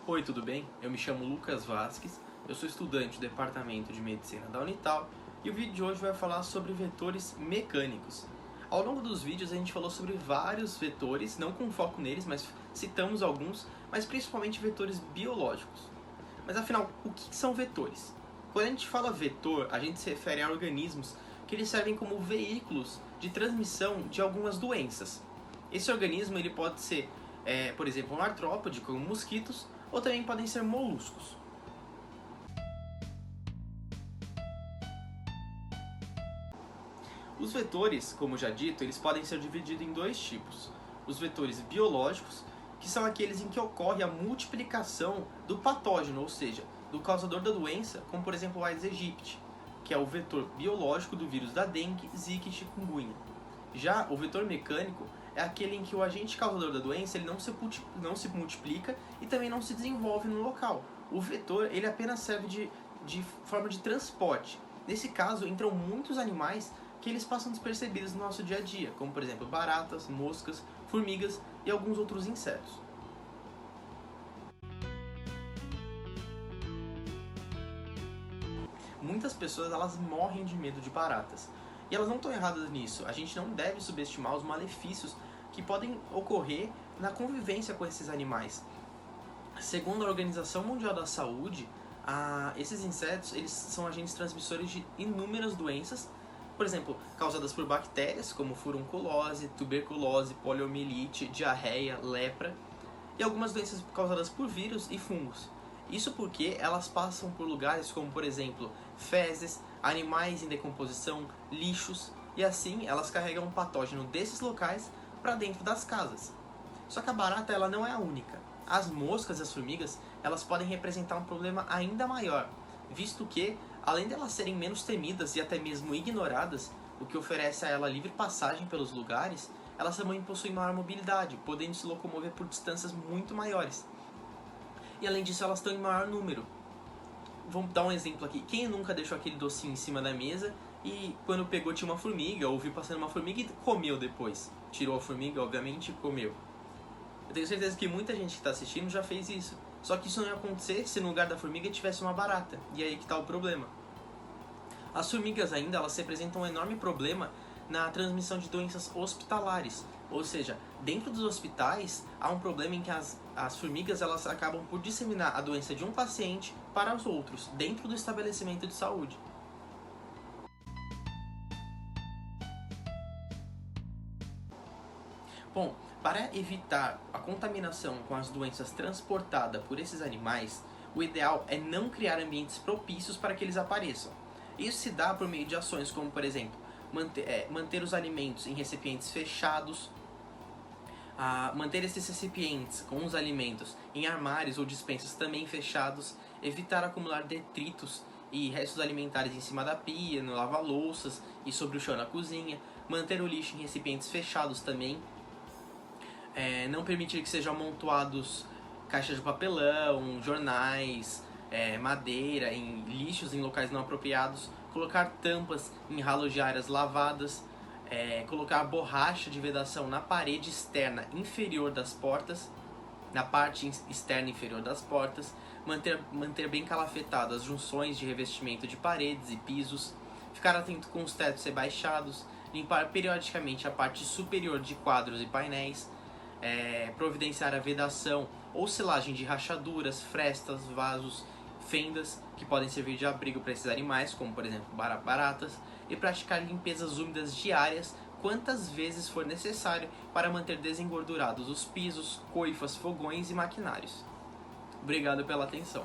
Oi, tudo bem? Eu me chamo Lucas Vasques, eu sou estudante do Departamento de Medicina da Unital e o vídeo de hoje vai falar sobre vetores mecânicos. Ao longo dos vídeos a gente falou sobre vários vetores, não com foco neles, mas citamos alguns, mas principalmente vetores biológicos. Mas afinal, o que são vetores? Quando a gente fala vetor, a gente se refere a organismos que eles servem como veículos de transmissão de algumas doenças. Esse organismo ele pode ser, por exemplo, um artrópode, como mosquitos, ou também podem ser moluscos. Os vetores, como já dito, eles podem ser divididos em dois tipos. Os vetores biológicos, que são aqueles em que ocorre a multiplicação do patógeno, ou seja, do causador da doença, como por exemplo o Aedes aegypti, que é o vetor biológico do vírus da dengue, zika e chikungunya. Já o vetor mecânico é aquele em que o agente causador da doença ele não se multiplica e também não se desenvolve no local. O vetor ele apenas serve de forma de transporte. Nesse caso, entram muitos animais que eles passam despercebidos no nosso dia a dia, como por exemplo baratas, moscas, formigas e alguns outros insetos. Muitas pessoas elas morrem de medo de baratas. E elas não estão erradas nisso. A gente não deve subestimar os malefícios que podem ocorrer na convivência com esses animais. Segundo a Organização Mundial da Saúde, esses insetos eles são agentes transmissores de inúmeras doenças, por exemplo, causadas por bactérias como furunculose, tuberculose, poliomielite, diarreia, lepra e algumas doenças causadas por vírus e fungos. Isso porque elas passam por lugares como, por exemplo, fezes, animais em decomposição, lixos, e assim elas carregam um patógeno desses locais para dentro das casas. Só que a barata ela não é a única. As moscas e as formigas elas podem representar um problema ainda maior, visto que, além de elas serem menos temidas e até mesmo ignoradas, o que oferece a ela livre passagem pelos lugares, elas também possuem maior mobilidade, podendo se locomover por distâncias muito maiores. E além disso, elas estão em maior número. Vamos dar um exemplo aqui. Quem nunca deixou aquele docinho em cima da mesa e quando pegou tinha uma formiga, ou viu passando uma formiga e comeu depois? Tirou a formiga, obviamente, e comeu. Eu tenho certeza que muita gente que está assistindo já fez isso. Só que isso não ia acontecer se no lugar da formiga tivesse uma barata. E aí que está o problema. As formigas ainda, elas representam um enorme problema na transmissão de doenças hospitalares. Ou seja, dentro dos hospitais há um problema em que as formigas elas acabam por disseminar a doença de um paciente para os outros, dentro do estabelecimento de saúde. Bom, para evitar a contaminação com as doenças transportadas por esses animais, o ideal é não criar ambientes propícios para que eles apareçam. Isso se dá por meio de ações como, por exemplo, manter os alimentos em recipientes fechados, manter esses recipientes com os alimentos em armários ou dispensas também fechados, evitar acumular detritos e restos alimentares em cima da pia, no lava-louças e sobre o chão na cozinha, manter o lixo em recipientes fechados também, não permitir que sejam amontoados caixas de papelão, jornais, madeira, em lixos em locais não apropriados, colocar tampas em ralos de áreas lavadas, colocar borracha de vedação na parede externa inferior das portas, na parte externa inferior das portas, manter bem calafetadas as junções de revestimento de paredes e pisos, ficar atento com os tetos rebaixados, limpar periodicamente a parte superior de quadros e painéis, providenciar a vedação ou selagem de rachaduras, frestas, vasos, fendas que podem servir de abrigo para esses animais, como por exemplo baratas, e praticar limpezas úmidas diárias quantas vezes for necessário para manter desengordurados os pisos, coifas, fogões e maquinários. Obrigado pela atenção.